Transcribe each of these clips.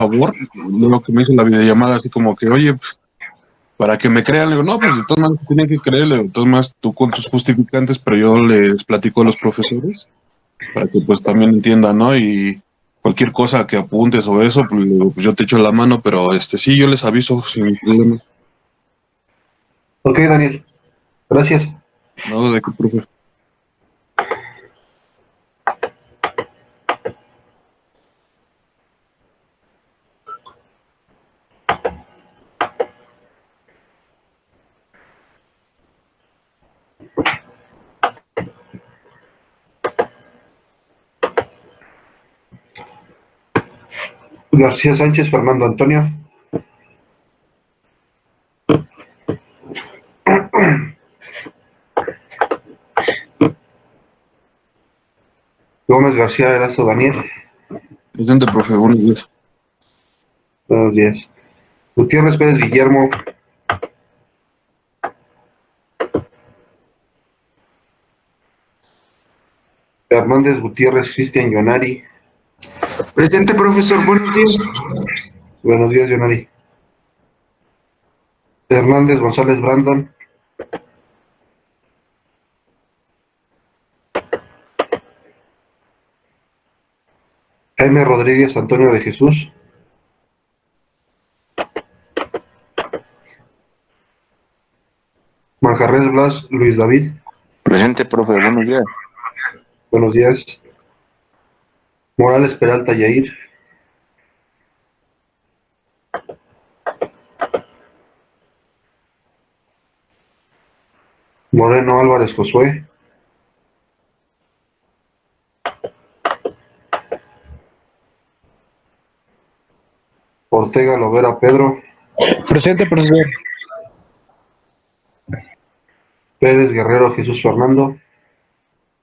favor, luego que me hizo la videollamada, así como que, oye, pues, para que me crean, le digo, no, pues de todas maneras tienen que creerle, de todas maneras tú con tus justificantes, pero yo les platico a los profesores para que pues también entiendan, ¿no? Y cualquier cosa que apuntes o eso, pues, le digo, pues yo te echo la mano, pero sí, yo les aviso sin problema. Ok, Daniel, gracias. No, de qué, profe. García Sánchez, Fernando Antonio. Gómez García Erazo Daniel. Presente, profe, buenos días. Buenos días. Gutiérrez Pérez Guillermo. Hernández Gutiérrez Cristian Yonari. Presente, profesor, buenos días. Buenos días, Yonari. Hernández González Brandon. Jaime Rodríguez Antonio de Jesús. Manjarres Blas Luis David. Presente, profe, buenos días. Buenos días. Morales Peralta Yair. Moreno Álvarez Josué. Ortega Lovera Pedro. Presente, profesor. Pérez Guerrero Jesús Fernando.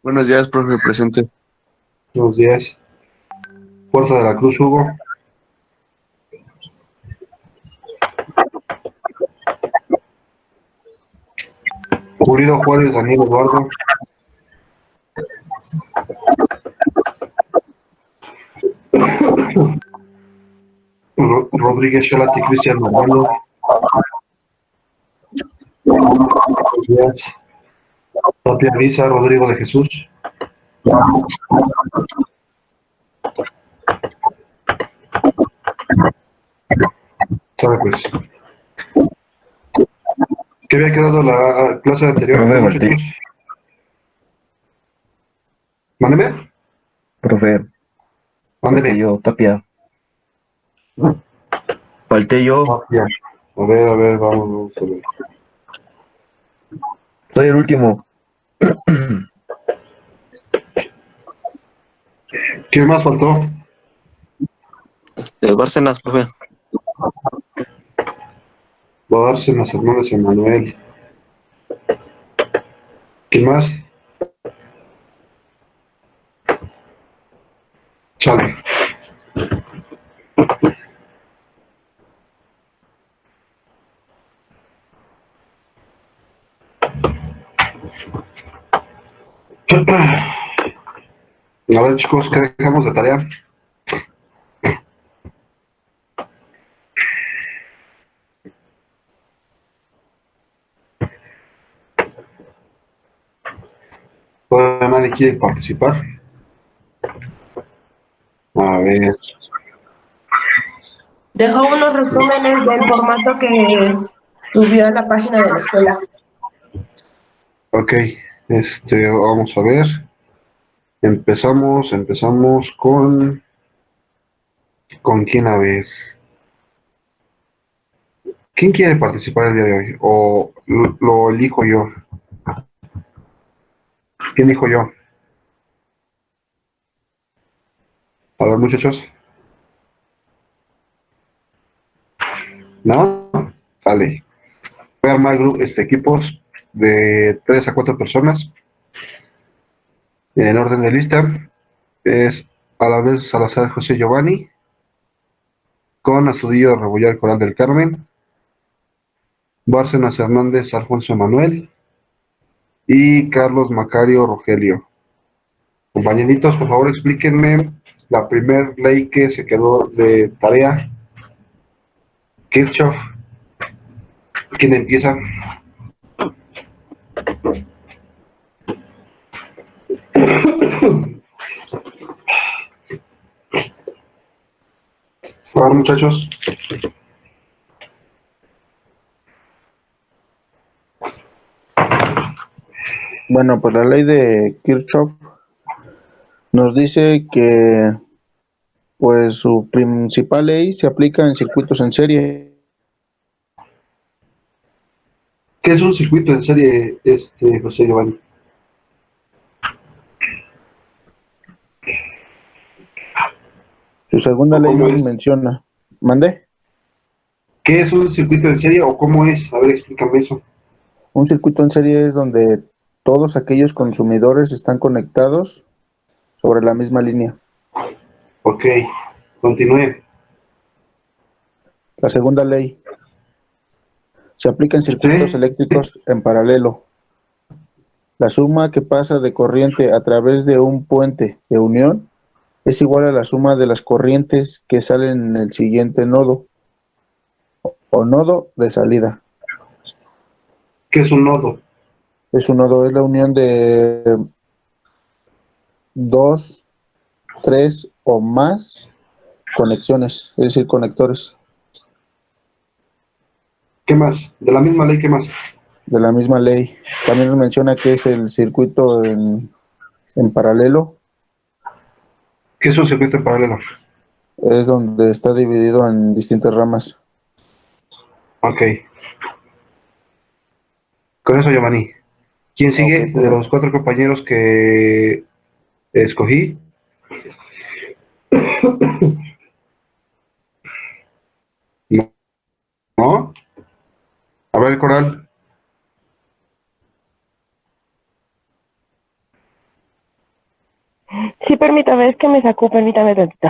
Buenos días, profe, presente. Buenos días. Fuerza de la Cruz Hugo. Jurido Juárez Daniel Eduardo. Rodríguez Chalati Cristian Normando. Buenos días. Tapia Brisa Rodrigo de Jesús. Sabe pues. ¿Qué había quedado la clase anterior, Profe, muchachos? Mándeme. Profe, Mándeme. yo, Tapia. Falté yo, Ya. A ver, vamos a ver. soy el último. ¿Quién más faltó? De Bárcenas, profe. Bárcenas Hernández Emanuel. ¿Quién más? Chale. A ver, chicos, ¿qué dejamos de tarea? ¿Todavía nadie quiere participar? A ver. Dejó unos resúmenes del formato que subió a la página de la escuela. Ok, vamos a ver. Empezamos ¿con quién a ver? ¿Quién quiere participar el día de hoy? ¿O lo elijo yo? ¿Quién dijo yo? A ver, muchachos. ¿No? Vale. Voy a armar equipos de 3 a 4 personas. En orden de lista es a la vez Salazar José Giovanni, con Astudillo Rebollar Coral del Carmen, Bárcenas Hernández Alfonso Manuel y Carlos Macario Rogelio. Compañeritos, por favor, explíquenme la primer ley que se quedó de tarea. Kirchhoff. ¿Quién empieza? Ahora, muchachos. Bueno, pues la ley de Kirchhoff nos dice que pues su principal ley se aplica en circuitos en serie. ¿Qué es un circuito en serie, José Giovanni? Su segunda ley ¿Cómo nos es? menciona. ¿Mande? ¿Qué es un circuito en serie o cómo es? A ver, explícame eso. Un circuito en serie es donde todos aquellos consumidores están conectados sobre la misma línea. Ok, continúe. La segunda ley se aplica en circuitos Sí, eléctricos en paralelo. La suma que pasa de corriente a través de un puente de unión es igual a la suma de las corrientes que salen en el siguiente nodo o nodo de salida. ¿qué es un nodo? Es un nodo, es la unión de dos, tres o más conexiones, es decir, conectores ¿Qué más? De la misma ley, ¿qué más? de la misma ley. También nos menciona que es el circuito en paralelo, ¿Qué es un circuito en paralelo? es donde está dividido en distintas ramas. Ok. Con eso, Giovanni. ¿Quién sigue Ok, de los 4 compañeros que escogí? No. ¿No? A ver, Coral. Sí, permítame, es que me sacó, permítame tantito.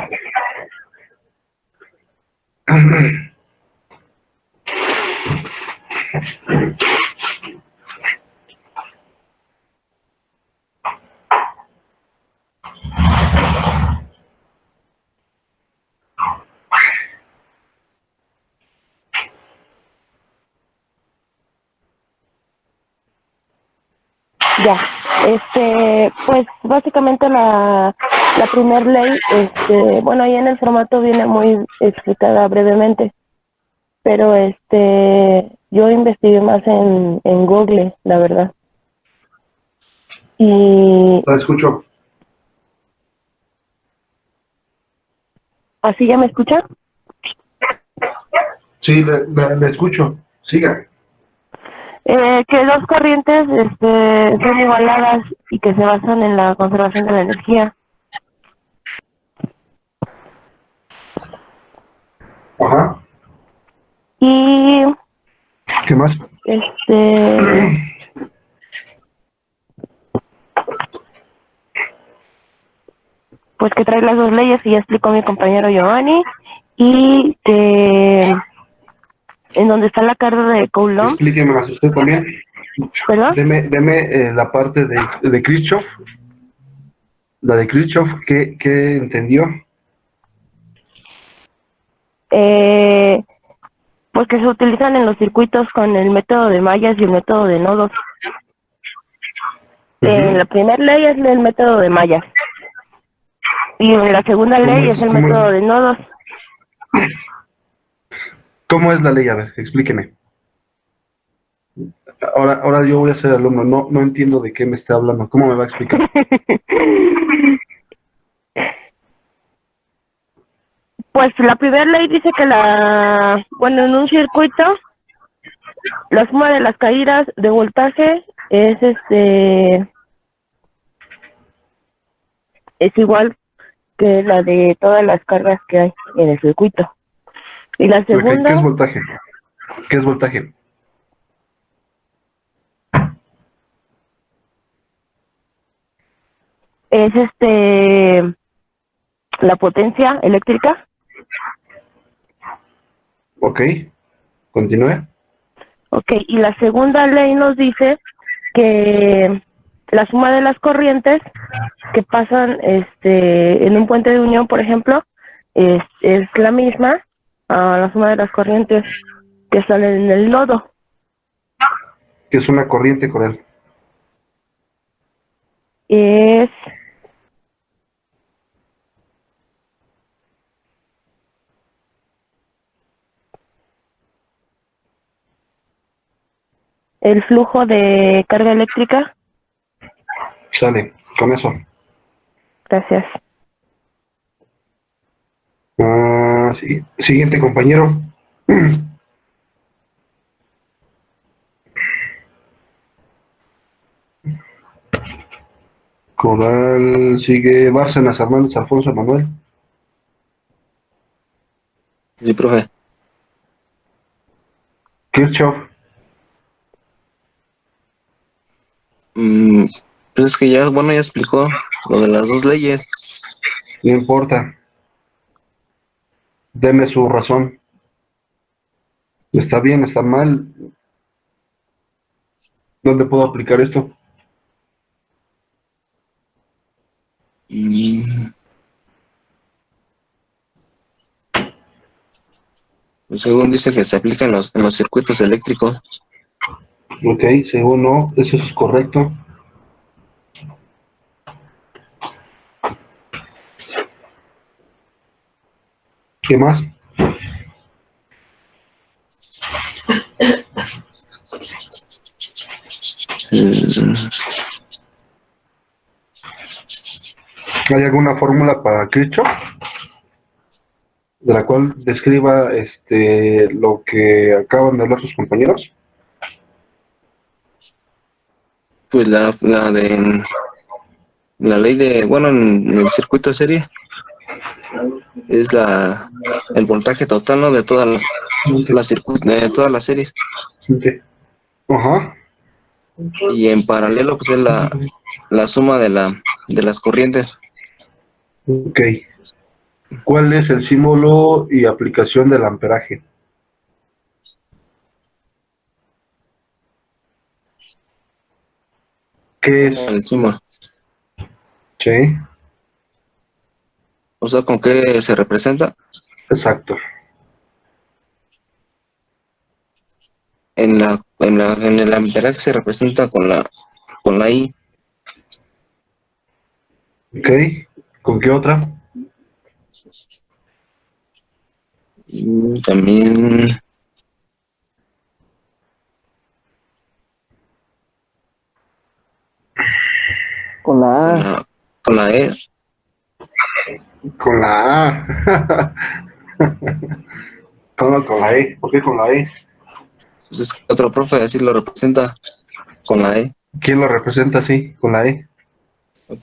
Ya, pues básicamente la primer ley, bueno, ahí en el formato viene muy explicada brevemente, pero yo investigué más en Google, la verdad. Y La escucho. así ya me escucha. Sí, le escucho. Siga. Que dos corrientes son igualadas y que se basan en la conservación de la energía. Ajá. Y ¿Qué más? pues que trae las dos leyes y ya explicó mi compañero Giovanni, y que en donde está la carga de Coulomb, Explíquemelas usted también. ¿verdad? Deme la parte de Kirchhoff. La de Kirchhoff, ¿qué entendió? Pues que se utilizan en los circuitos con el método de mallas y el método de nodos. La primera ley es el método de mallas y la segunda ley es el método de nodos. ¿Cómo es la ley? A ver, explíqueme. Ahora yo voy a ser alumno, no entiendo de qué me está hablando. ¿Cómo me va a explicar? Pues la primera ley dice que bueno, en un circuito, la suma de las caídas de voltaje es igual que la de todas las cargas que hay en el circuito. Y la segunda ¿Qué es voltaje? ¿Qué es voltaje? es la potencia eléctrica. Ok, continúe. Ok, y la segunda ley nos dice que la suma de las corrientes que pasan en un puente de unión, por ejemplo, es la misma a la suma de las corrientes que salen en el nodo. ¿Qué es una corriente, Corel? Es el flujo de carga eléctrica. Sale, con eso. Gracias. Sí. Siguiente, compañero. Coral, sigue Bárcenas, Hernández, Alfonso, Manuel. Sí, profe. Kirchhoff, Pues es que ya, bueno, ya explicó lo de las dos leyes. no importa. Deme su razón. ¿Está bien? ¿Está mal? ¿Dónde puedo aplicar esto? Mm, pues según dice que se aplica en los circuitos eléctricos. Ok, según no, eso es correcto. ¿Qué más? Mm, ¿Hay alguna fórmula para Kirchhoff? De la cual describa lo que acaban de hablar sus compañeros. Pues la ley de, bueno, en el circuito de serie es el voltaje total, ¿no? De todas de todas las series. Sí. Ajá. Y en paralelo, pues es la suma de las corrientes. Ok. ¿Cuál es el símbolo y aplicación del amperaje? ¿Qué es? El suma. Sí, O sea, ¿con qué se representa? exacto. En el amperaje se representa con la I. Ok. ¿Con qué otra? Y también Con la con A. con la E. Con la A. ¿Cómo con la E? ¿Por qué con la E? Pues es que otro profe así lo representa con la E. ¿Quién lo representa así? Con la E.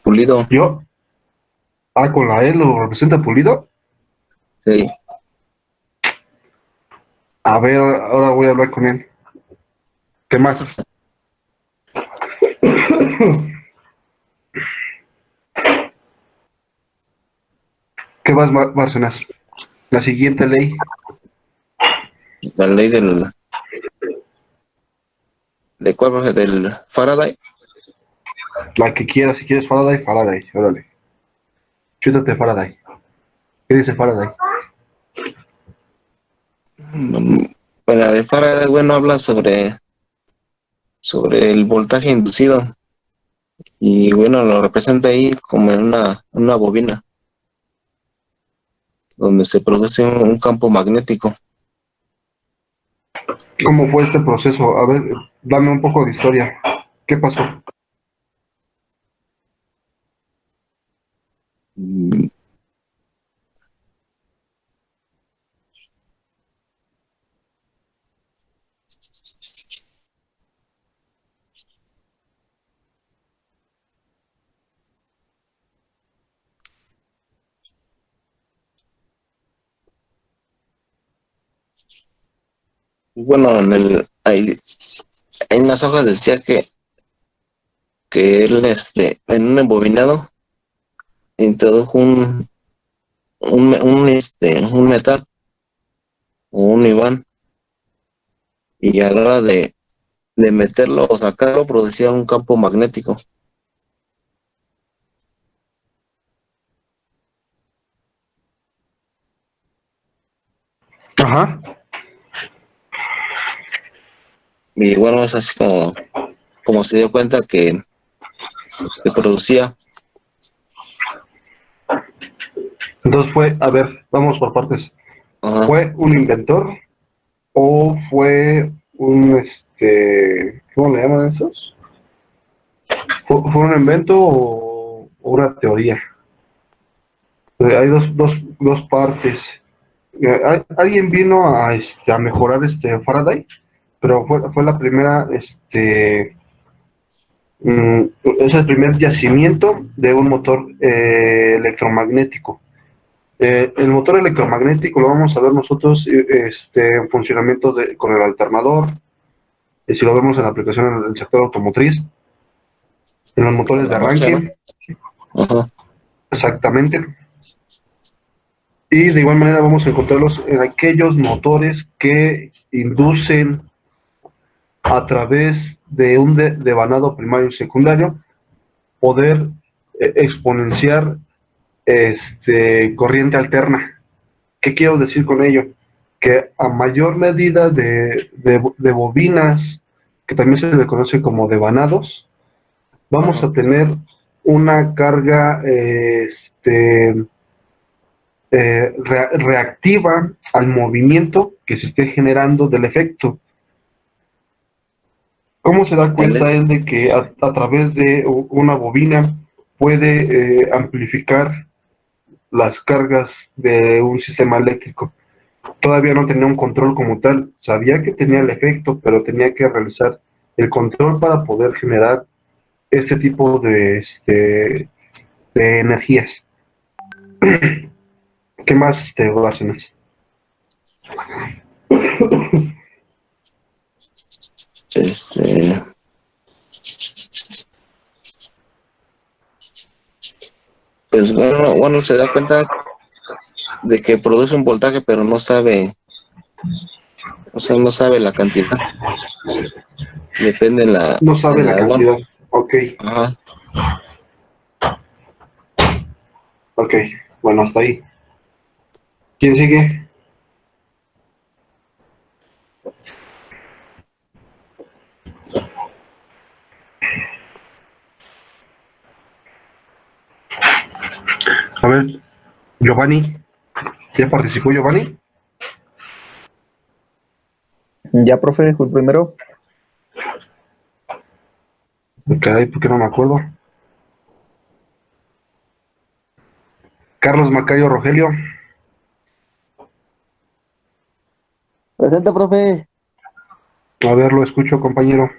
Pulido. ¿Yo? Ah, con la E lo representa Pulido. Sí. A ver, ahora voy a hablar con él. ¿Qué más? ¿Qué más, Bárcenas? La siguiente ley. La ley ¿de cuál, profe? Del Faraday. La que quieras, si quieres Faraday, Faraday. Órale. Chútate Faraday. ¿Qué dice Faraday? Bueno, la de Faraday, bueno, habla sobre el voltaje inducido. Y bueno, lo representa ahí como en una bobina, donde se produce un campo magnético. ¿Cómo fue este proceso? A ver, dame un poco de historia. ¿Qué pasó? Mm, Bueno, hay unas hojas decía que él, en un embobinado, introdujo un metal o un imán, y a la hora de meterlo o sacarlo, producía un campo magnético. Ajá. Y bueno, es así como se dio cuenta que producía. Entonces fue, a ver, vamos por partes. Ajá. ¿Fue un inventor o fue ¿cómo le llaman esos? ¿Fue un invento o una teoría? Hay dos partes. Alguien vino a mejorar Faraday, pero fue la primera, es el primer yacimiento de un motor electromagnético. El motor electromagnético lo vamos a ver nosotros en funcionamiento con el alternador, si lo vemos en la aplicación en el sector automotriz, en los motores de La marcha, ¿no? arranque, Ajá. exactamente. Y de igual manera vamos a encontrarlos en aquellos motores que inducen a través de un devanado primario y secundario poder exponenciar corriente alterna. ¿Qué quiero decir con ello? Que a mayor medida de bobinas, que también se le conoce como devanados, vamos Ajá. a tener una carga reactiva al movimiento que se esté generando del efecto. ¿Cómo se da cuenta él de que a través de una bobina puede amplificar las cargas de un sistema eléctrico? Todavía no tenía un control como tal, sabía que tenía el efecto, pero tenía que realizar el control para poder generar este tipo de energías. ¿Qué más te hacen? Este, pues bueno, se da cuenta de que produce un voltaje, pero no sabe, o sea, no sabe la cantidad. Depende No sabe en la la, bueno, cantidad. Ok, ajá. ok. Bueno, hasta ahí. ¿Quién sigue? A ver, Giovanni. ¿Ya participó Giovanni? Ya, profe, fue el primero. Caray, ¿por qué no me acuerdo? Carlos Macayo Rogelio. Presente, profe. A ver, lo escucho, compañero.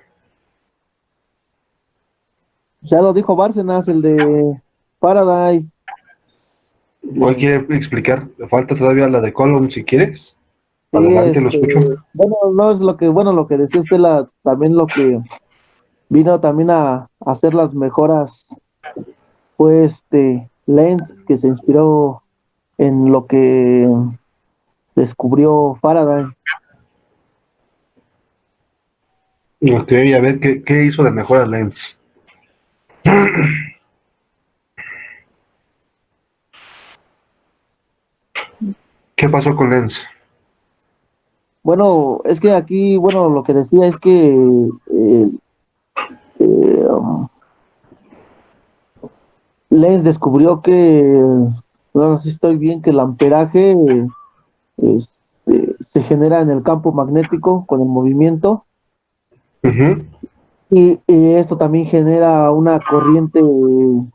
Ya lo dijo Bárcenas, el de Faraday. Hoy quiere explicar, falta todavía la de Column, si quieres. Sí, Adelante, lo escucho. bueno, no es lo que, bueno, lo que decía usted, también lo que vino también a hacer las mejoras fue Lenz, que se inspiró en lo que descubrió Faraday. Ok, a ver, ¿qué hizo de mejor a Lenz? ¿Qué pasó con Lenz? Bueno, es que aquí, bueno, lo que decía es que um, Lenz descubrió que, no sé si estoy bien, que el amperaje se genera en el campo magnético con el movimiento Ujú. y esto también genera una corriente en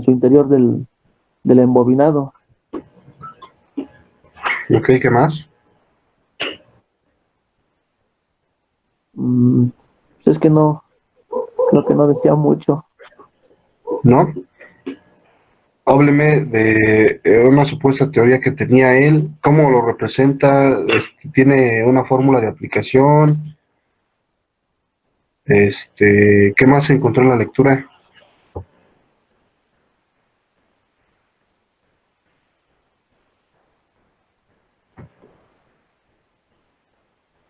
su interior del embobinado. Ok, ¿qué más? Pues es que no, creo que no decía mucho. ¿No? Hábleme de una supuesta teoría que tenía él, cómo lo representa, tiene una fórmula de aplicación, ¿qué más se encontró en la lectura?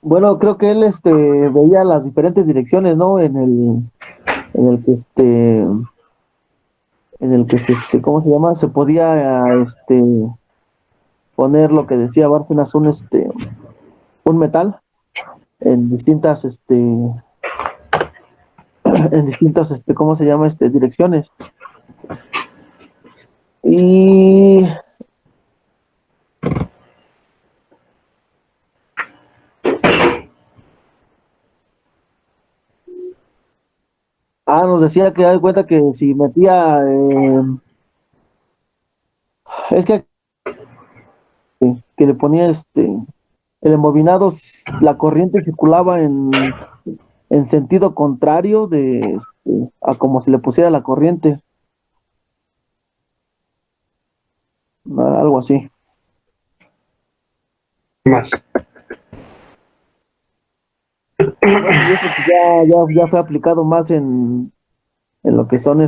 Bueno, creo que él veía las diferentes direcciones, ¿no? En el que ¿cómo se llama? Se podía poner lo que decía Bárcenas, un metal en distintas, ¿cómo se llama? Direcciones. Y nos decía que da cuenta que si metía, es que le ponía el embobinado, la corriente circulaba en sentido contrario a como si le pusiera la corriente, algo así. Más. Bueno, y eso pues ya fue aplicado más en lo que son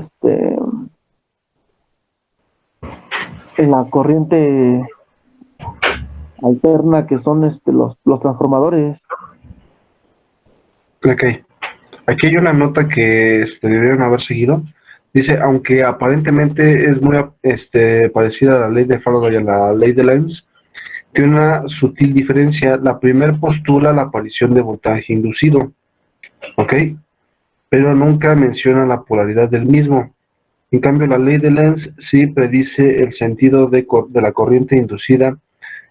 en la corriente alterna, que son los transformadores. Ok. Aquí hay una nota que debieron haber seguido. Dice, aunque aparentemente es muy parecida a la ley de Faraday y a la ley de Lenz, tiene una sutil diferencia. La primera postula la aparición de voltaje inducido, ¿ok? Pero nunca menciona la polaridad del mismo. En cambio, la ley de Lenz sí predice el sentido de la corriente inducida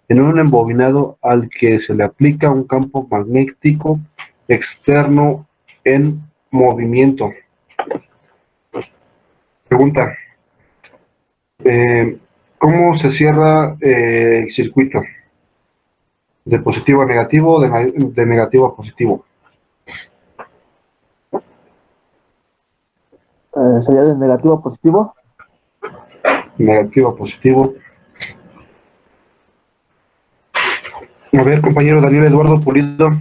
en un embobinado al que se le aplica un campo magnético externo en movimiento. Pregunta, ¿cómo se cierra el circuito? ¿De positivo a negativo o de negativo a positivo? Sería de negativo a positivo. Negativo a positivo. A ver, compañero Daniel Eduardo Pulido.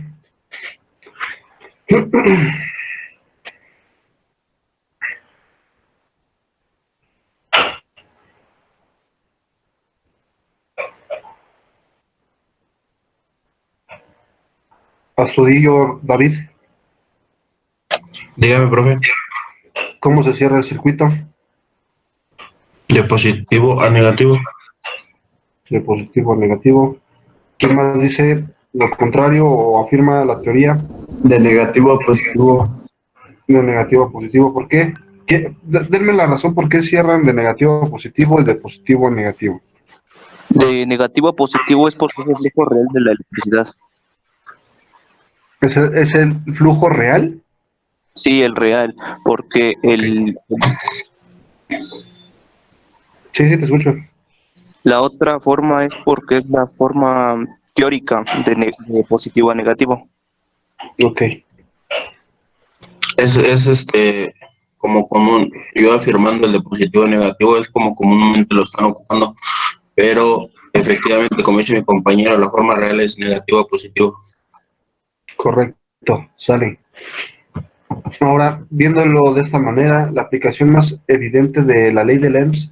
Astudillo David. Dígame, profe. ¿Cómo se cierra el circuito? De positivo a negativo. De positivo a negativo. ¿Quién más dice lo contrario o afirma la teoría? De negativo a positivo. De negativo a positivo. ¿Por qué? Denme la razón por qué cierran de negativo a positivo y de positivo a negativo. De negativo a positivo es porque es el flujo real de la electricidad. ¿Es el flujo real? Sí, el real, porque Sí, te escucho. la otra forma es porque es la forma teórica de positivo a negativo. Ok. Es como común. Yo afirmando el de positivo a negativo es como comúnmente lo están ocupando. Pero efectivamente, como dice mi compañero, la forma real es negativo a positivo. Correcto, sale. Ahora, viéndolo de esta manera, la aplicación más evidente de la ley de Lenz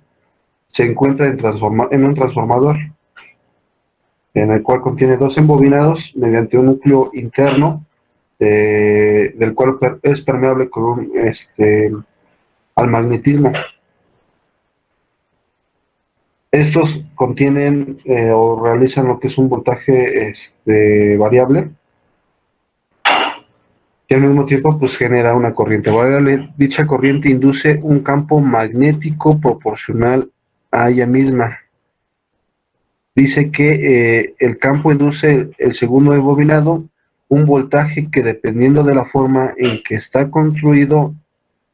se encuentra en un transformador, en el cual contiene dos embobinados mediante un núcleo interno, del cual es permeable al magnetismo. Estos contienen o realizan lo que es un voltaje variable, que al mismo tiempo pues genera una corriente variable. Dicha corriente induce un campo magnético proporcional a ella misma. Dice que el campo induce el segundo embobinado un voltaje que, dependiendo de la forma en que está construido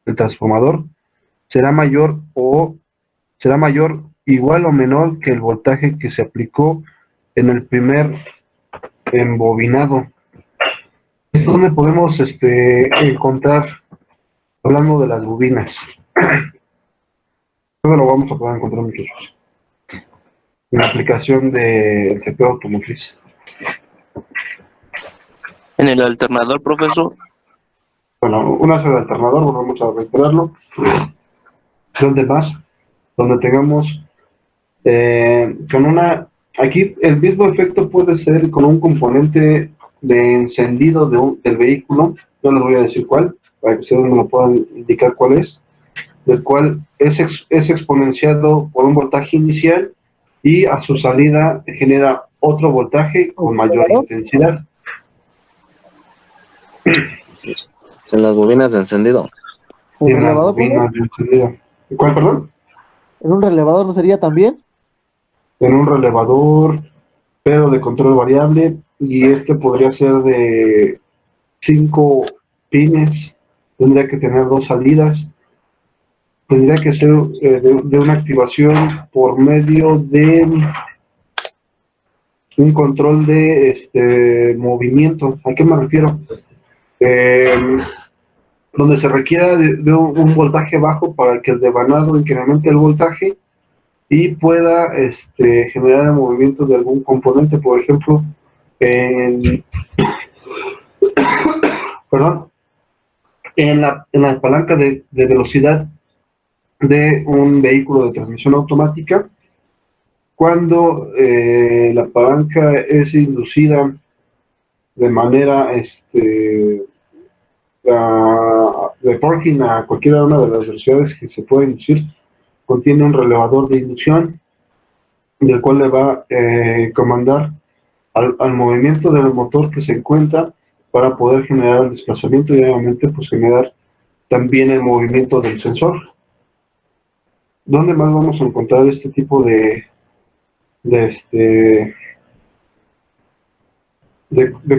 el transformador, será mayor, igual o menor que el voltaje que se aplicó en el primer embobinado. Esto es donde podemos encontrar, hablando de las bobinas. Esto lo vamos a poder encontrar, muchachos, en la aplicación del CPU automotriz. En el alternador, profesor. Bueno, una vez el alternador, volvemos a reiterarlo. ¿Dónde más? Donde tengamos con una... Aquí el mismo efecto puede ser con un componente de encendido del vehículo. No les voy a decir cuál, para que ustedes me lo puedan indicar cuál es. Del cual es exponenciado por un voltaje inicial y a su salida genera otro voltaje con mayor intensidad. En las bobinas de encendido. ¿Un En las relevador, bobinas de encendido. ¿Cuál, perdón? ¿En un relevador no sería también? En un relevador, pero de control variable, y este podría ser de 5 pines, tendría que tener 2 salidas, tendría que ser de una activación por medio de un control de movimiento. ¿A qué me refiero? Eh, donde se requiera de un voltaje bajo para que el devanado incremente el voltaje y pueda generar el movimiento de algún componente, por ejemplo, en, perdón, en la palanca de velocidad de un vehículo de transmisión automática. Cuando la palanca es inducida de manera de parking a cualquiera una de las velocidades que se puede inducir, contiene un relevador de inducción, del cual le va a comandar al movimiento del motor que se encuentra para poder generar el desplazamiento y obviamente pues generar también el movimiento del sensor. ¿Dónde más vamos a encontrar este tipo de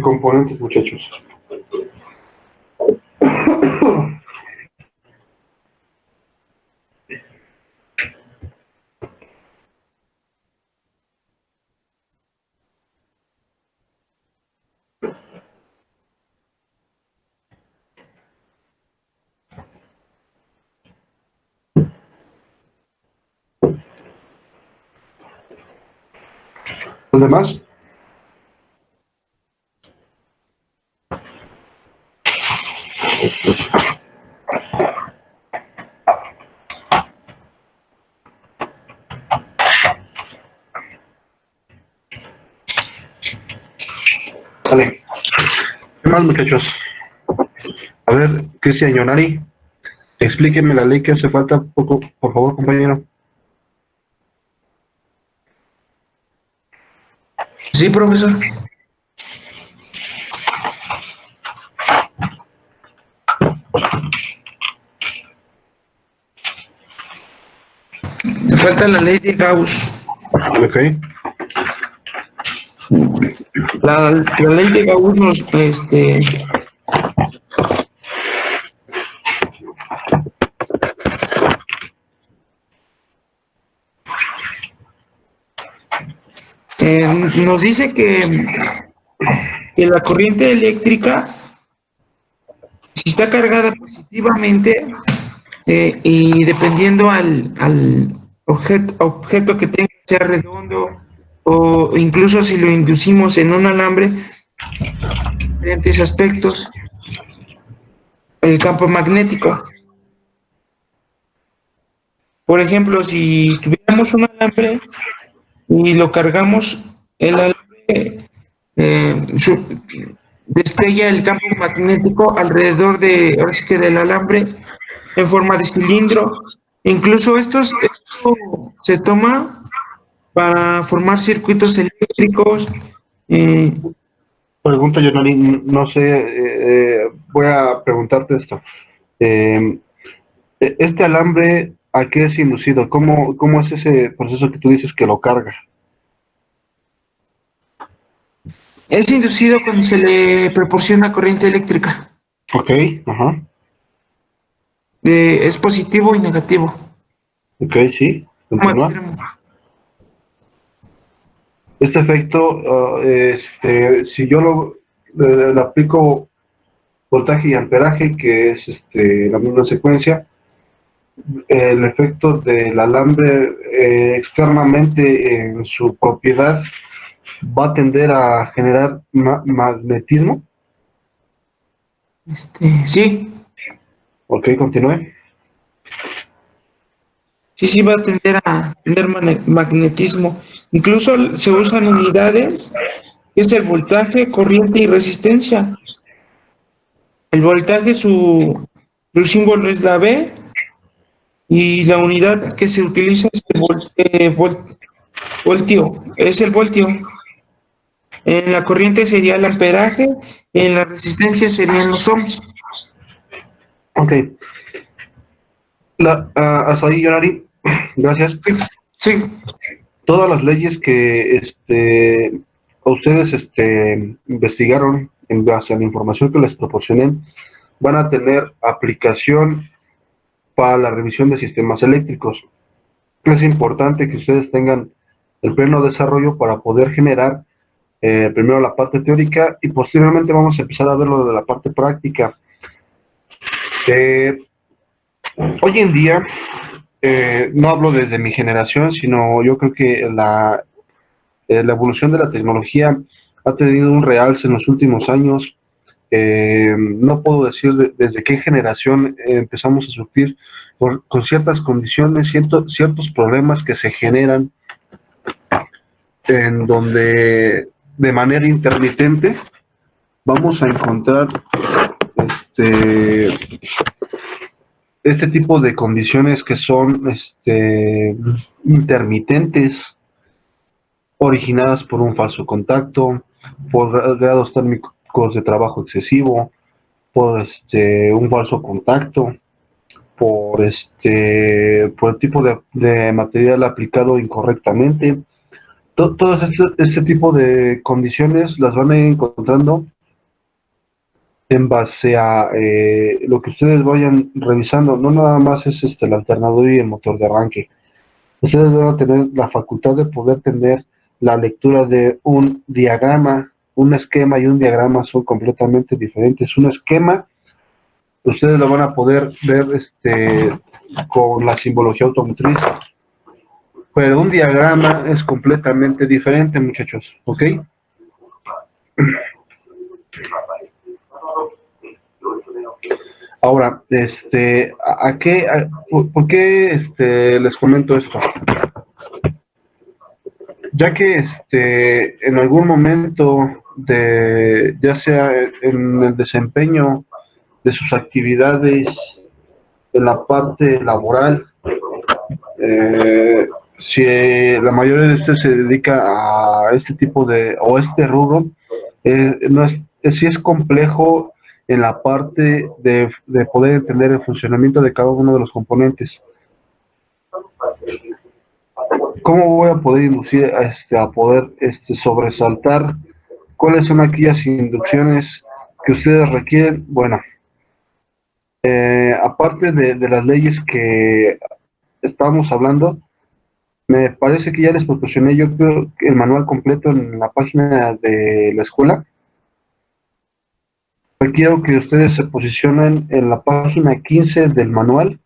componentes, muchachos? ¿Los demás? Vale. ¿Qué más, muchachos? A ver, Cristian Yonari, explíqueme la ley que hace falta, poco, por favor, compañero. Sí, profesor. Me falta la ley de Gauss. Ok. La ley de Gauss nos dice que la corriente eléctrica, si está cargada positivamente, y dependiendo al objeto que tenga, sea redondo o incluso si lo inducimos en un alambre, diferentes aspectos, el campo magnético. Por ejemplo, si tuviéramos un alambre y lo cargamos, el alambre destella el campo magnético alrededor ahora sí que del alambre en forma de cilindro. Incluso esto se toma para formar circuitos eléctricos. Pregunta, Yonari, no sé, voy a preguntarte esto. Este alambre, ¿a qué es inducido? ¿Cómo es ese proceso que tú dices que lo carga? Es inducido cuando se le proporciona corriente eléctrica. Ok, ajá. Es positivo y negativo. Ok, sí, Como continúa. extremo. Este efecto, si yo le aplico voltaje y amperaje, que es la misma secuencia, el efecto del alambre externamente en su propiedad va a tender a generar magnetismo. Sí. Ok, continúe. Sí, va a tender a tener magnetismo. Incluso se usan unidades, que es el voltaje, corriente y resistencia. El voltaje, su símbolo es la V, y la unidad que se utiliza es voltio, es el voltio. En la corriente sería el amperaje, en la resistencia serían los ohms. Ok. Hasta ahí, Yonari. Gracias. Sí, Todas las leyes que ustedes investigaron en base a la información que les proporcioné van a tener aplicación para la revisión de sistemas eléctricos. Es importante que ustedes tengan el pleno desarrollo para poder generar primero la parte teórica y posteriormente vamos a empezar a ver lo de la parte práctica. Hoy en día, no hablo desde mi generación, sino yo creo que la evolución de la tecnología ha tenido un realce en los últimos años. No puedo decir desde qué generación empezamos a sufrir con ciertas condiciones, ciertos problemas que se generan en donde de manera intermitente vamos a encontrar este tipo de condiciones que son intermitentes, originadas por un falso contacto, por grados térmicos de trabajo excesivo, por un falso contacto, por el tipo de material aplicado incorrectamente. Todo este tipo de condiciones las van a ir encontrando en base a lo que ustedes vayan revisando. No nada más es el alternador y el motor de arranque. Ustedes van a tener la facultad de poder tener la lectura de un diagrama. Un esquema y un diagrama son completamente diferentes. Un esquema, ustedes lo van a poder ver con la simbología automotriz, pero un diagrama es completamente diferente, muchachos, ¿ok? Ahora, ¿por qué les comento esto? Ya que en algún momento ya sea en el desempeño de sus actividades en la parte laboral, si la mayoría de ustedes se dedica a este tipo o este rubro, sí es complejo en la parte de poder entender el funcionamiento de cada uno de los componentes. ¿Cómo voy a poder inducir a poder sobresaltar cuáles son aquellas inducciones que ustedes requieren? Bueno, aparte de las leyes que estábamos hablando, me parece que ya les proporcioné yo creo el manual completo en la página de la escuela. Quiero que ustedes se posicionen en la página 15 del manual,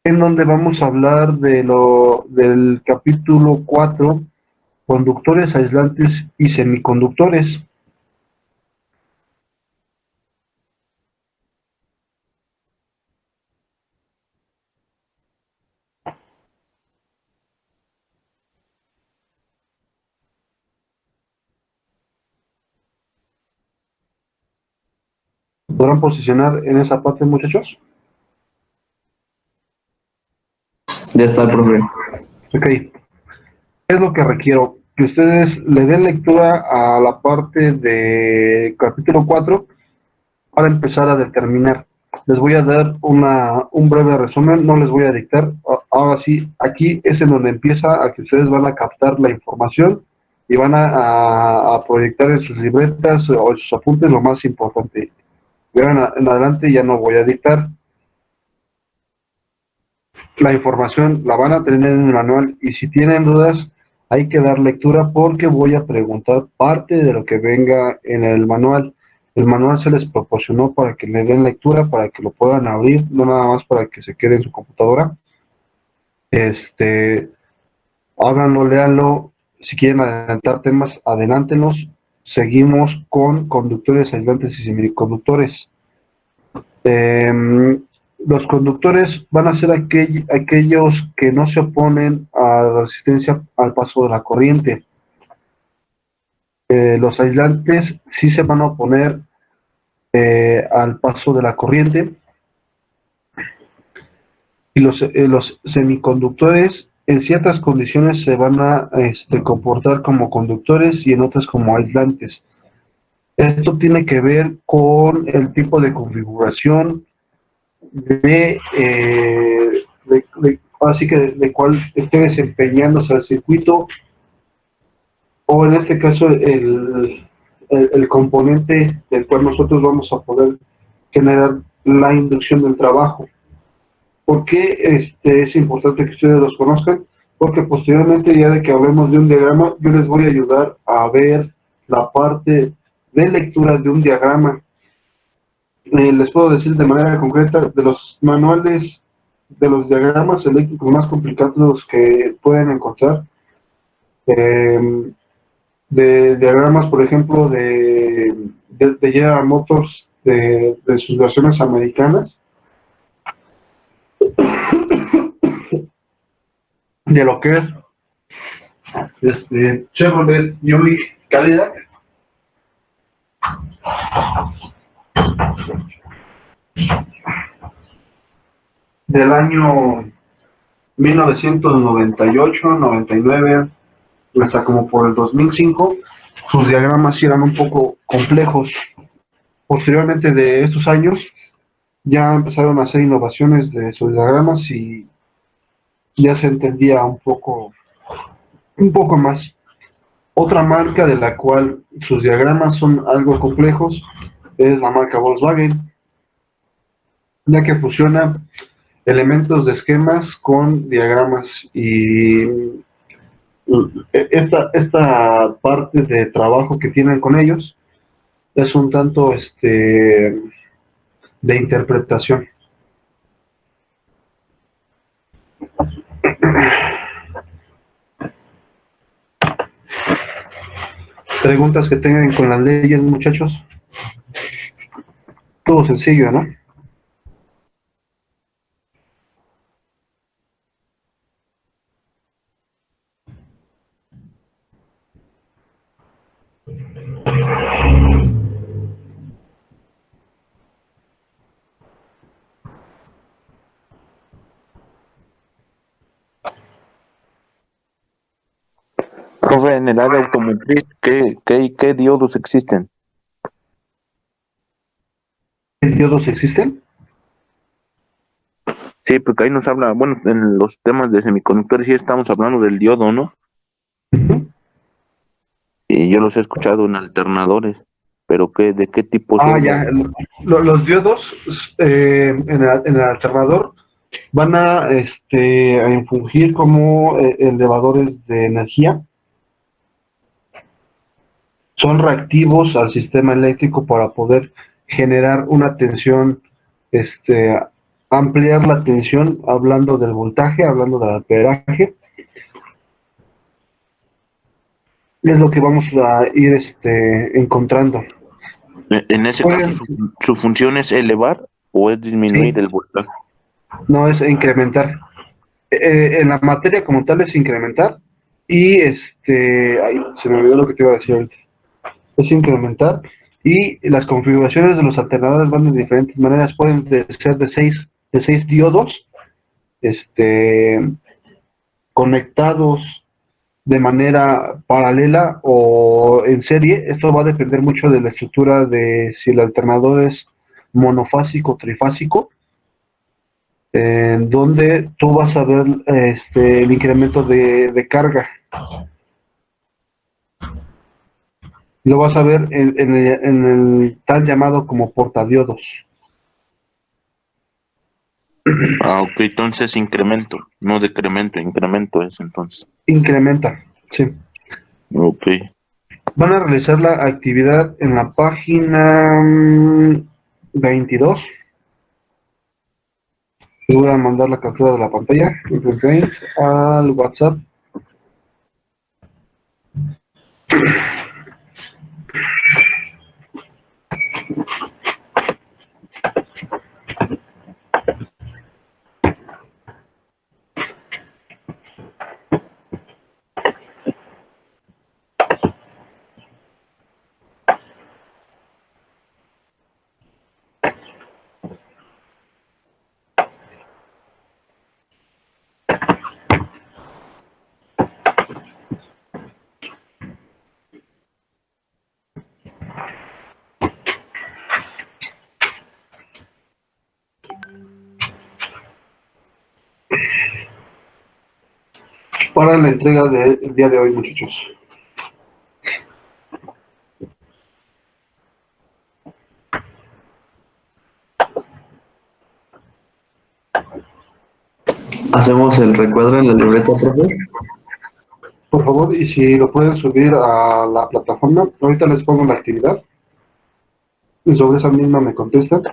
en donde vamos a hablar del capítulo 4, conductores, aislantes y semiconductores. ¿Podrán posicionar en esa parte, muchachos? Ya está, profe. Ok. ¿Qué es lo que requiero? Que ustedes le den lectura a la parte de capítulo 4 para empezar a determinar. Les voy a dar un breve resumen, no les voy a dictar. Ahora sí, aquí es en donde empieza a que ustedes van a captar la información y van a proyectar en sus libretas o en sus apuntes lo más importante. Vean, en adelante ya no voy a dictar. La información la van a tener en el manual y si tienen dudas hay que dar lectura porque voy a preguntar parte de lo que venga en el manual. El manual se les proporcionó para que le den lectura, para que lo puedan abrir, no nada más para que se quede en su computadora. Háganlo, léanlo. Si quieren adelantar temas, adelántenos. Seguimos con conductores, aislantes y semiconductores. Los conductores van a ser aquellos que no se oponen a la resistencia al paso de la corriente. Los aislantes sí se van a oponer al paso de la corriente. Y los semiconductores en ciertas condiciones se van a comportar como conductores y en otras como aislantes. Esto tiene que ver con el tipo de configuración así que de cuál esté desempeñándose el circuito, o en este caso el componente del cual nosotros vamos a poder generar la inducción del trabajo. ¿Por qué es importante que ustedes los conozcan? Porque posteriormente, ya de que hablemos de un diagrama, yo les voy a ayudar a ver la parte de lectura de un diagrama. Les puedo decir de manera concreta, de los manuales de los diagramas eléctricos más complicados que pueden encontrar, de diagramas, por ejemplo, de General Motors, de sus versiones americanas, de lo que es Chevrolet Buick Cadillac, del año 1998, 99, hasta como por el 2005, sus diagramas sí eran un poco complejos. Posteriormente de estos años, ya empezaron a hacer innovaciones de sus diagramas y ya se entendía un poco más. Otra marca de la cual sus diagramas son algo complejos es la marca Volkswagen, ya que fusiona elementos de esquemas con diagramas, y esta parte de trabajo que tienen con ellos es un tanto de interpretación. Preguntas que tengan con las leyes, muchachos. Todo sencillo, ¿no? Profe, en el área automotriz, ¿qué diodos existen? ¿Qué diodos existen? Sí, porque ahí nos habla, bueno, en los temas de semiconductores sí estamos hablando del diodo, ¿no? Y yo los he escuchado en alternadores, pero ¿de qué tipo son? Ya, los diodos en el alternador van a infungir como elevadores de energía. Son reactivos al sistema eléctrico para poder generar una tensión, ampliar la tensión, hablando del voltaje, hablando del amperaje. Es lo que vamos a ir encontrando. En ese caso, ¿su función es elevar o es disminuir el voltaje? No, es incrementar. En la materia como tal es incrementar, y ay, se me olvidó lo que te iba a decir ahorita. Es incrementar, y las configuraciones de los alternadores van de diferentes maneras. Pueden ser de seis diodos conectados de manera paralela o en serie. Esto va a depender mucho de la estructura, de si el alternador es monofásico o trifásico, en donde tú vas a ver el incremento de carga. Lo vas a ver en el tal llamado como portadiodos. Ok, entonces incremento, no decremento, incremento es entonces. Incrementa, sí. Ok. Van a realizar la actividad en la página 22. Les voy a mandar la captura de la pantalla al WhatsApp. para la entrega del día de hoy, muchachos. Hacemos el recuadro en la libreta, profe. Por favor, y si lo pueden subir a la plataforma, ahorita les pongo la actividad y sobre esa misma me contestan.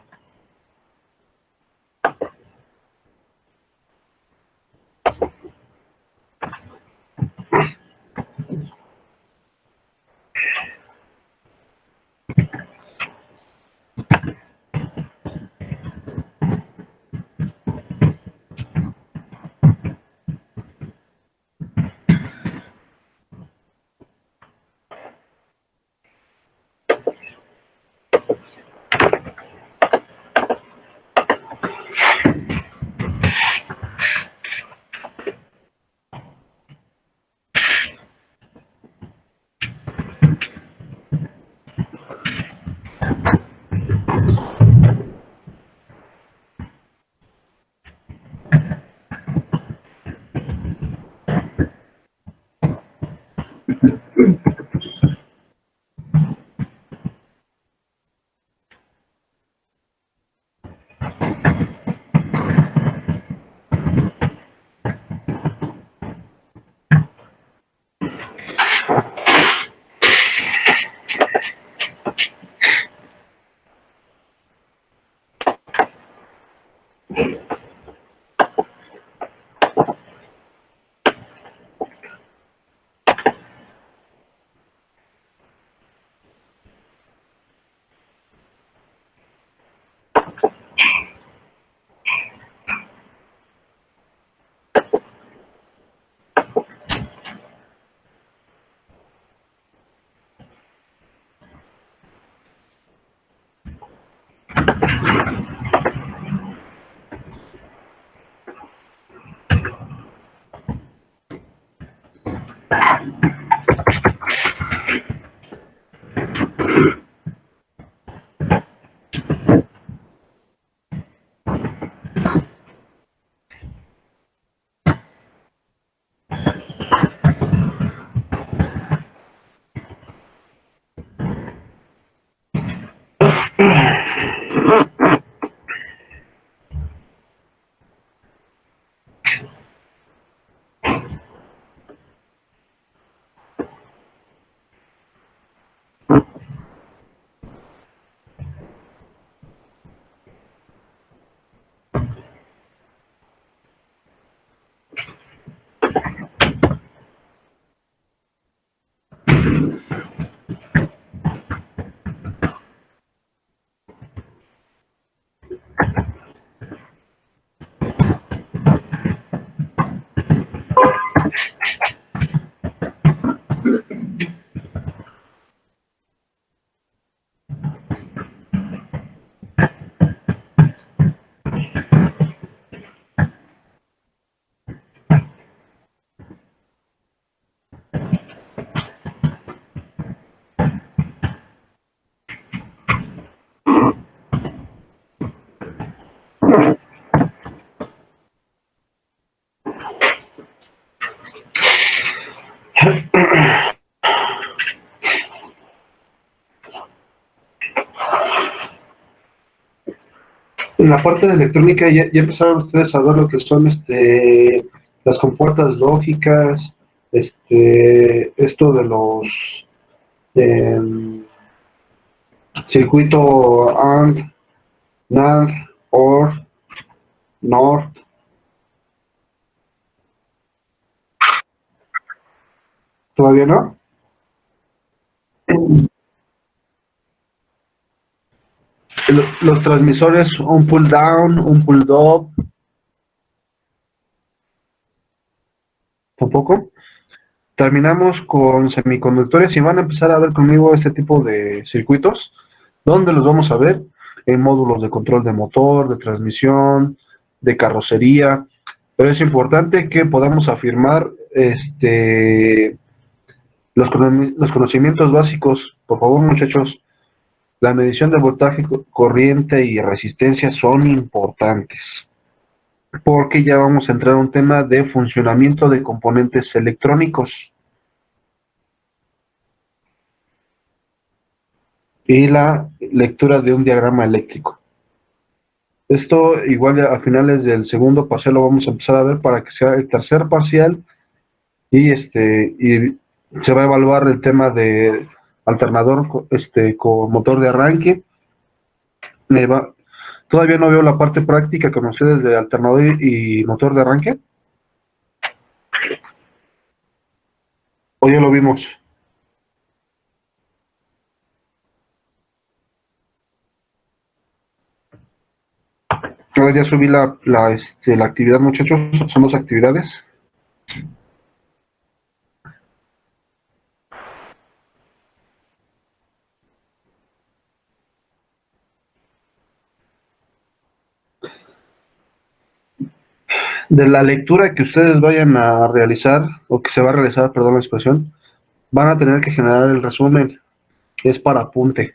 En la parte de electrónica ya empezaron ustedes a ver lo que son las compuertas lógicas, esto de los circuito AND, NAND, OR, NOR. ¿Todavía no? Los transmisores, un pull down, un pull up. ¿Tampoco? Terminamos con semiconductores y van a empezar a ver conmigo este tipo de circuitos. ¿Dónde los vamos a ver? En módulos de control de motor, de transmisión, de carrocería. Pero es importante que podamos afirmar los conocimientos básicos. Por favor, muchachos, la medición de voltaje, corriente y resistencia son importantes. porque ya vamos a entrar a un tema de funcionamiento de componentes electrónicos y la lectura de un diagrama eléctrico. Esto igual a finales del segundo parcial lo vamos a empezar a ver para que sea el tercer parcial y se va a evaluar el tema de alternador con motor de arranque. Todavía no veo la parte práctica con ustedes de alternador y motor de arranque. ¿O ya lo vimos? Ya subí la actividad, muchachos. Son dos actividades. De la lectura que ustedes vayan a realizar, o que se va a realizar, perdón la expresión, van a tener que generar el resumen. Es para apunte.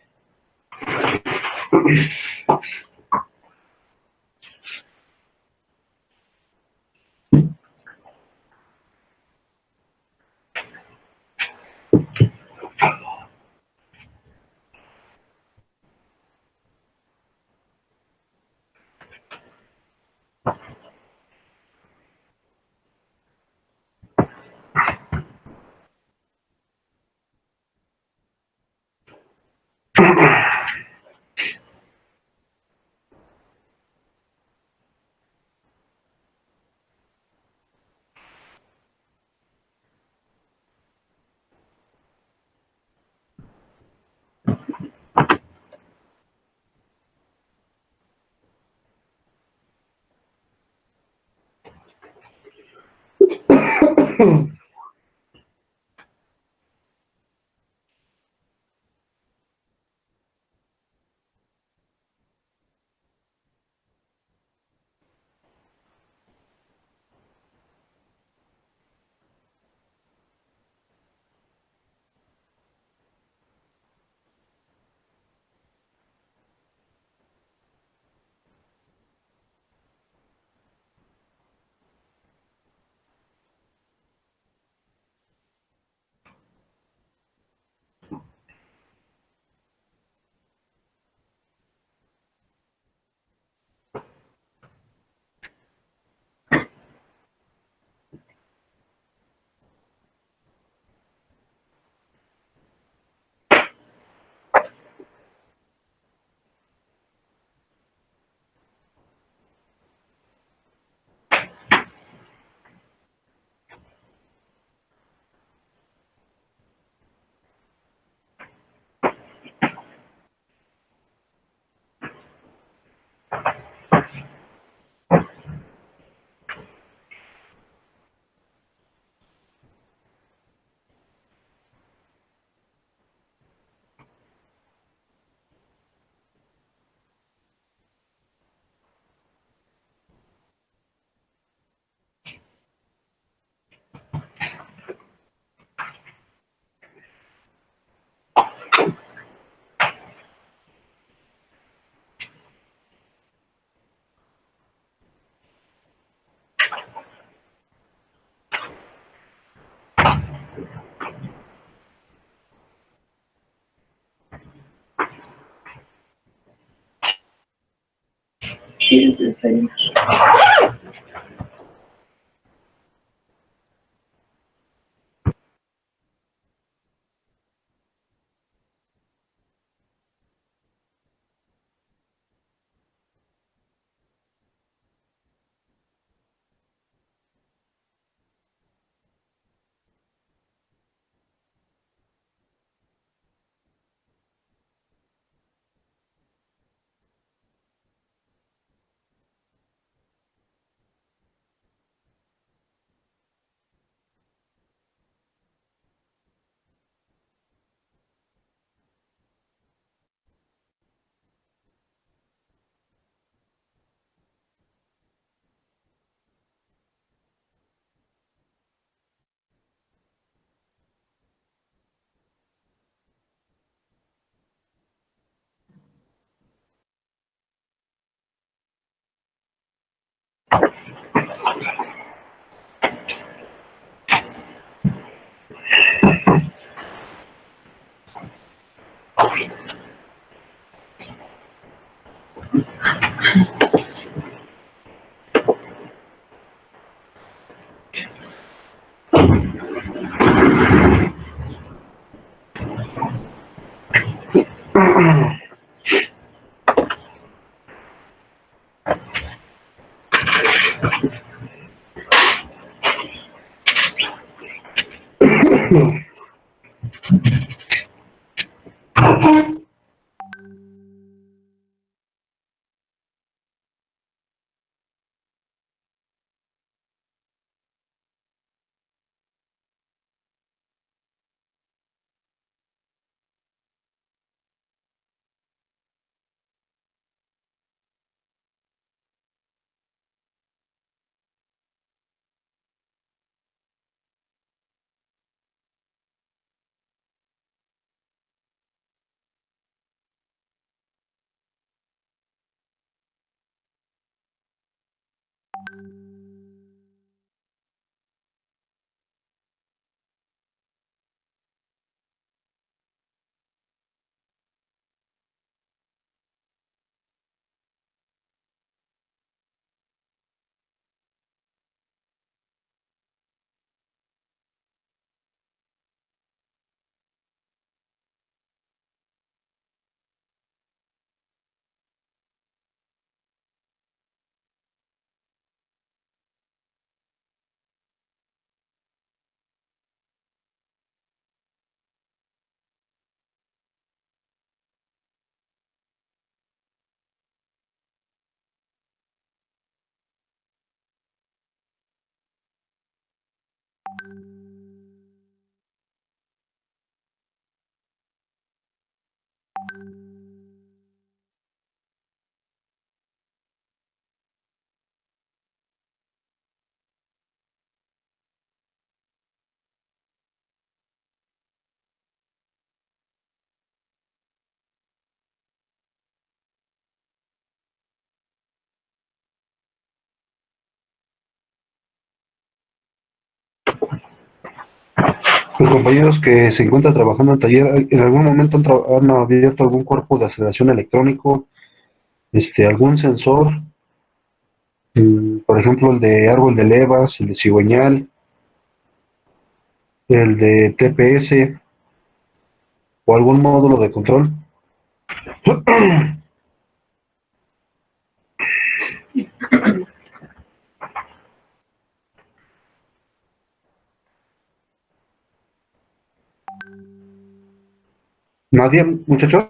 Los compañeros que se encuentran trabajando en el taller, ¿en algún momento han abierto algún cuerpo de aceleración electrónico, algún sensor, por ejemplo el de árbol de levas, el de cigüeñal, el de TPS o algún módulo de control? ¿Nadie, muchachos?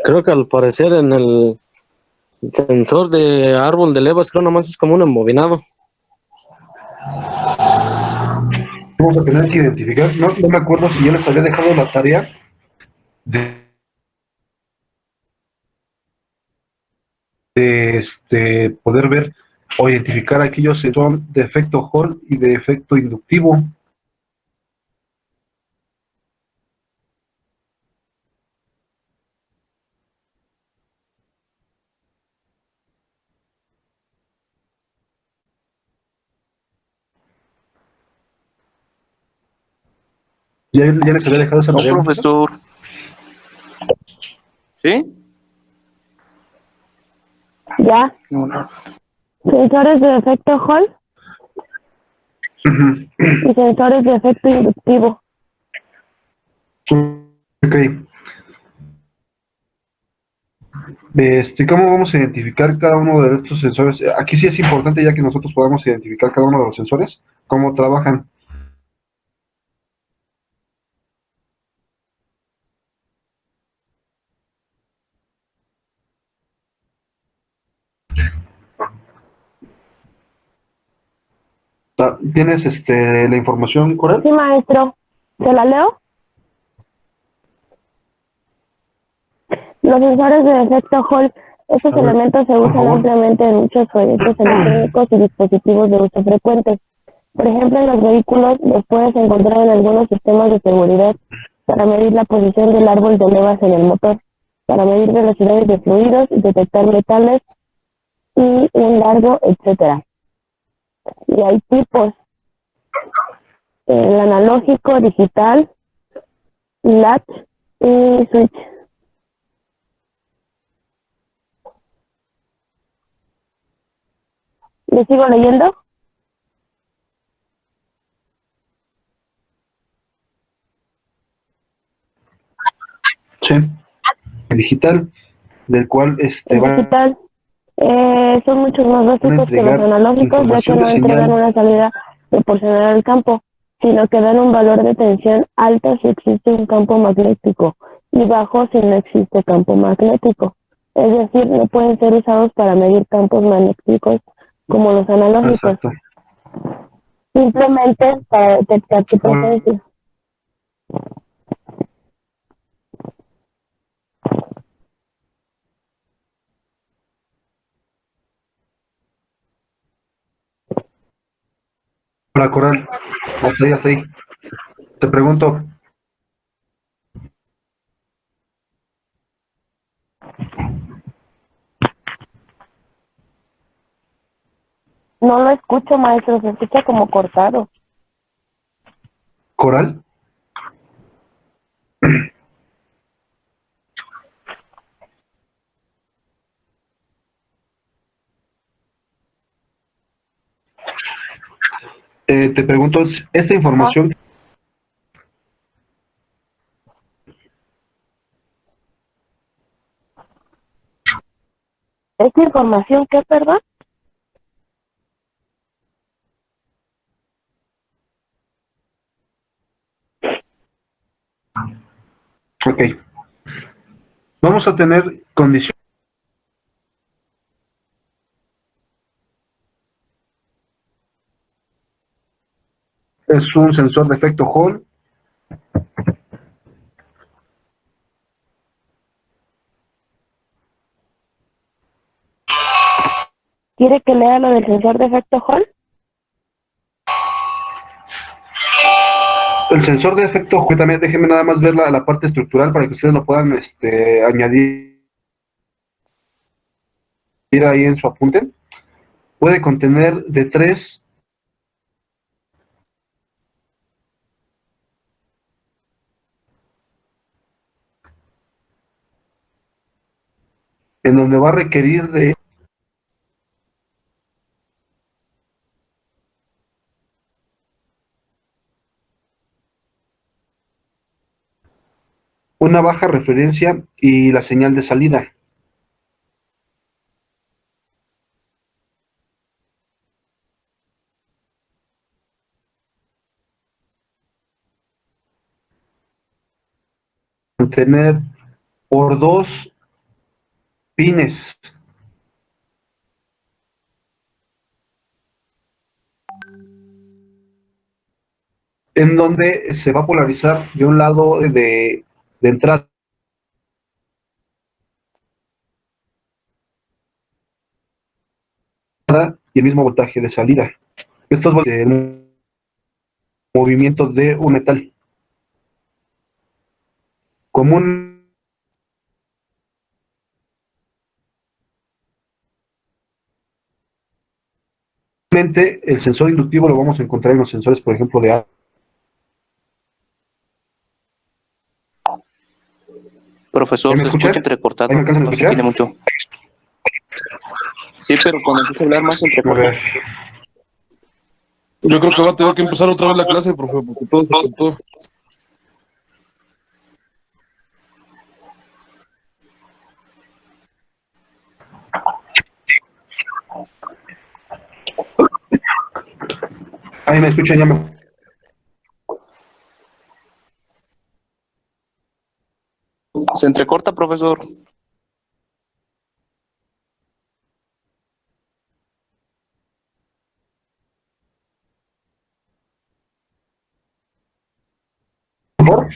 Creo que al parecer en el sensor de árbol de levas, creo nomás es como un embobinado. Vamos a tener que identificar, no me acuerdo si ya les había dejado la tarea de poder ver o identificar aquellos que son de efecto Hall y de efecto inductivo. ¿Ya les había dejado esa No, tarea? profesor. ¿Sí? Ya. No. Sensores de efecto Hall y sensores de efecto inductivo. Ok. ¿Cómo vamos a identificar cada uno de estos sensores? Aquí sí es importante ya que nosotros podamos identificar cada uno de los sensores, cómo trabajan. ¿Tienes la información correcta? Sí, maestro. ¿Se la leo? Los sensores de efecto Hall. Estos elementos se usan ampliamente en muchos proyectos electrónicos y dispositivos de uso frecuente. Por ejemplo, en los vehículos los puedes encontrar en algunos sistemas de seguridad para medir la posición del árbol de levas en el motor, para medir velocidades de fluidos, detectar metales y un largo, etcétera. Y hay tipos: el analógico, digital, latch y switch. ¿Le sigo leyendo? Sí. El digital, del cual El va digital son muchos más a básicos que los entregar analógicos, ya que información no de entregan señal. una salida proporcional al campo, sino que dan un valor de tensión alto si existe un campo magnético y bajo si no existe campo magnético. Es decir, no pueden ser usados para medir campos magnéticos como los analógicos, Exacto. simplemente para detectar su presencia. Para Coral, hasta ahí. Te pregunto, No lo escucho, maestro, se escucha como cortado. Coral, te pregunto, esta información, ¿Esta información qué, perdón? ok, vamos a tener condiciones. Es un sensor de efecto Hall. ¿Quiere que lea lo del sensor de efecto Hall? El sensor de efecto Hall, también déjeme nada más ver la parte estructural para que ustedes lo puedan añadir ahí en su apunte. Puede contener de 3 en donde va a requerir de una baja referencia y la señal de salida. Tener por 2 pines en donde se va a polarizar de un lado de entrada y el mismo voltaje de salida. Esto es el movimiento de un metal. Comúnmente el sensor inductivo lo vamos a encontrar en los sensores, por ejemplo, de Profesor, ¿Me se escucha? escucha ¿Ahí me entrecortado, alcanzan a no se escuchar? entiende mucho. Sí, pero cuando empieza a hablar más se A entrecorta. ver. Yo creo que va a tener que empezar otra vez la clase, profe, porque todo se cortó. Ahí me escuchan, ya me... Se entrecorta, profesor. mejor?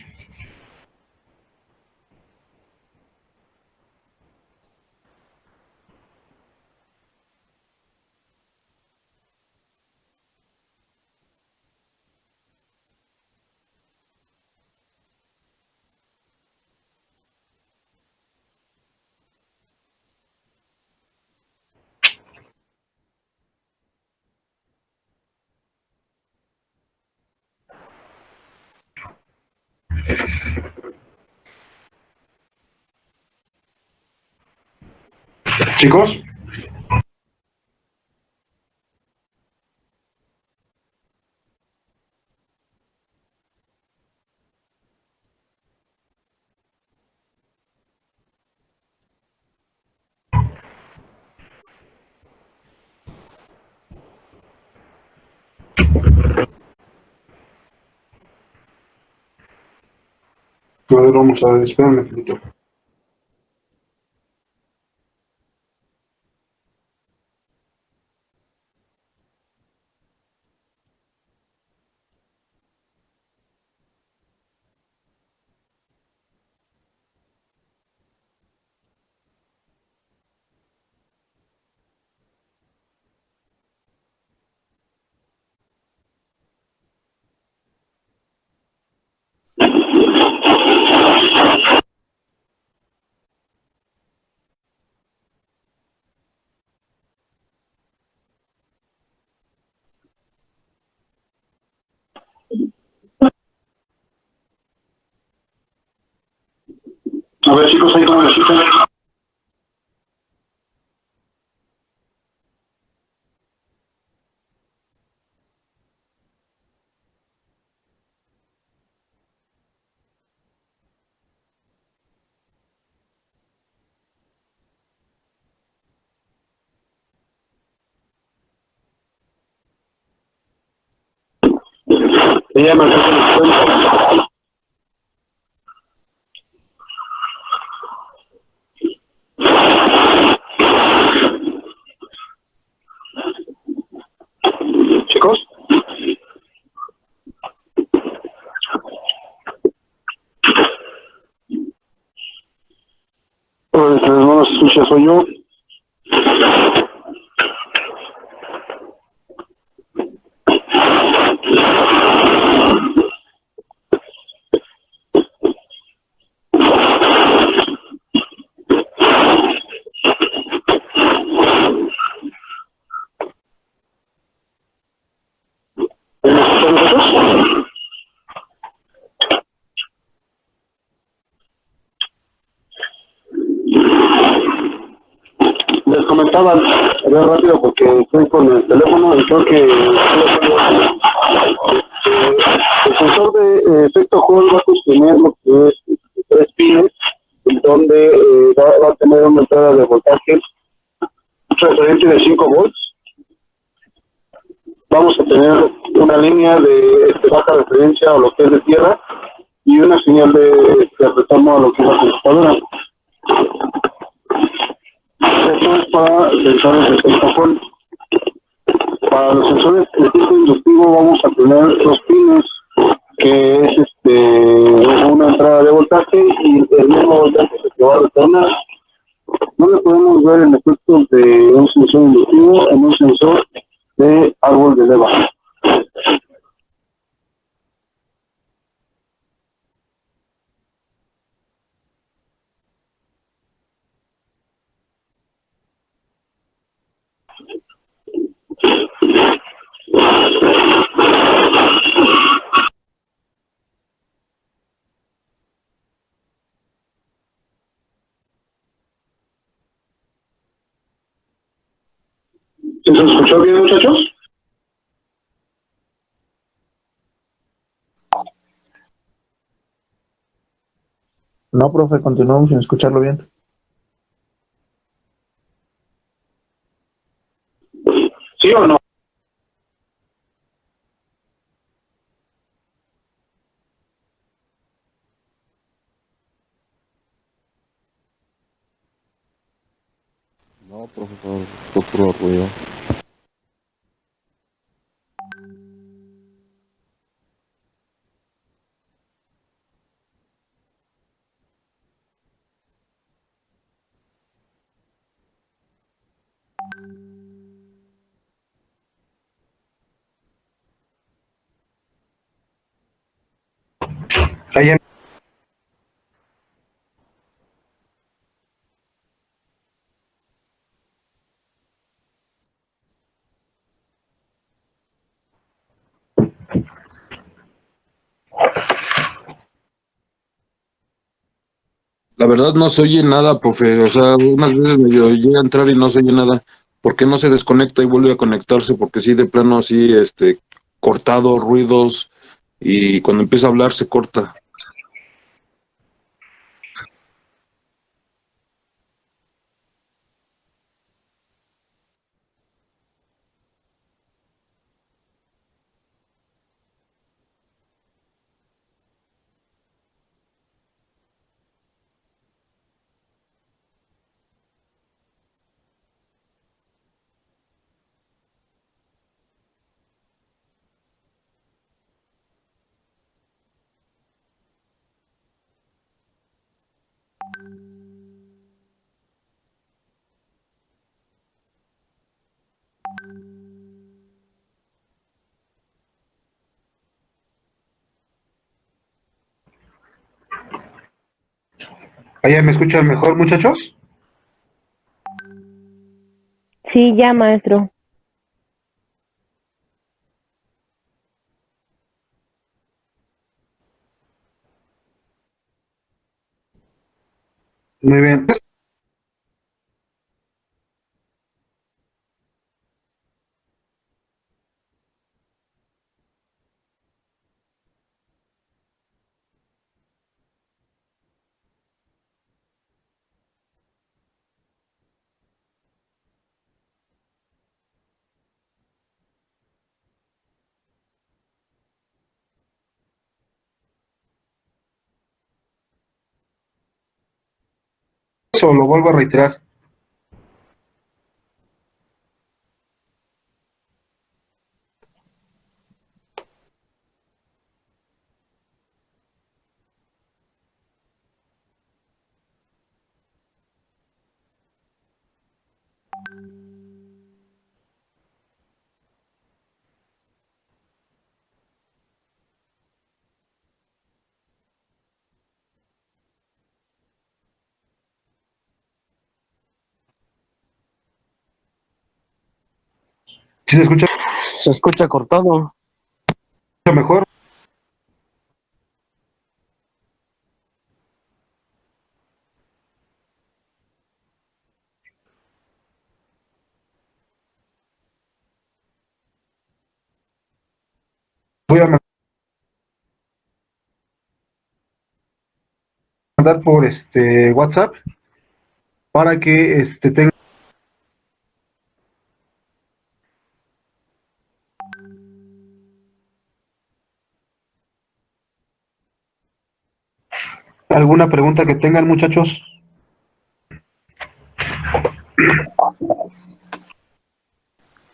Chicos, a ver, vamos a ver, espérame un poquito. A ver, chicos, ahí cómo lo escuchan. Se llama chicos. Pues no nos escucha, soy yo. ¿Me escuchan nosotros? Les comentaba, a ver rápido porque estoy con el teléfono y creo que el sensor de efecto Hall va a sostener lo que es 3 pines, donde va a tener una entrada de voltaje referente de 5 volts. Vamos a tener una línea de baja referencia o lo que es de tierra y una señal de retorno a lo que es la computadora. Esto es para sensores de efecto Hall. Para los sensores de tipo inductivo vamos a tener 2 pines, que es una entrada de voltaje y el mismo voltaje se va a retornar. No le podemos ver el efecto de un sensor inductivo en un sensor de árbol de leva. ¿Se escuchó bien, muchachos? No, profe, continuamos sin escucharlo bien. ¿Sí o no? No, profesor, fue puro ruido. Ahí La verdad no se oye nada, profe. O sea, unas veces me llega a entrar y no se oye nada. ¿Por qué no se desconecta y vuelve a conectarse? Porque sí, de plano así, cortado, ruidos, y cuando empieza a hablar se corta. me escuchan mejor, muchachos. Sí, ya, maestro. Muy bien. Eso lo vuelvo a reiterar. ¿Sí se escucha Se escucha cortado. mejor? Voy a mandar por WhatsApp para que tengan. ¿Alguna pregunta que tengan, muchachos?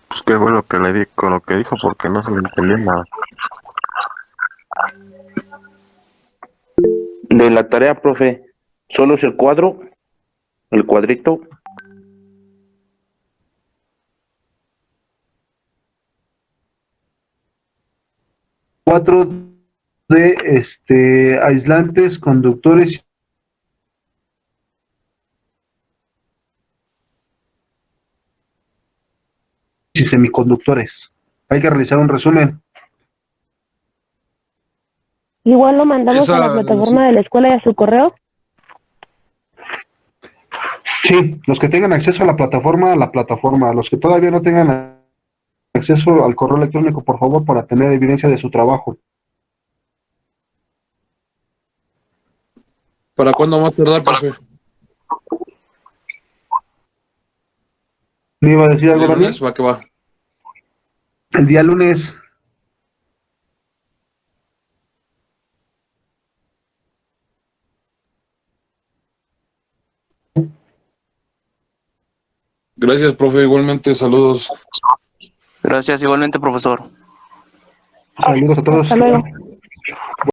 Pues qué bueno que le di con lo que dijo porque no se le entendía nada. De la tarea, profe, solo es el cuadro, el cuadrito. Cuatro de aislantes, conductores y semiconductores. Hay que realizar un resumen. Igual lo mandamos a la plataforma de la escuela y a su correo. Sí, los que tengan acceso a la plataforma. Los que todavía no tengan acceso al correo electrónico, por favor, para tener evidencia de su trabajo. ¿Para cuándo va a tardar, profe? ¿Me iba a decir algo, ¿El Daniel? lunes va que va? El día lunes. Gracias, profe. Igualmente, saludos. Gracias, igualmente, profesor. Saludos a todos. Hasta luego.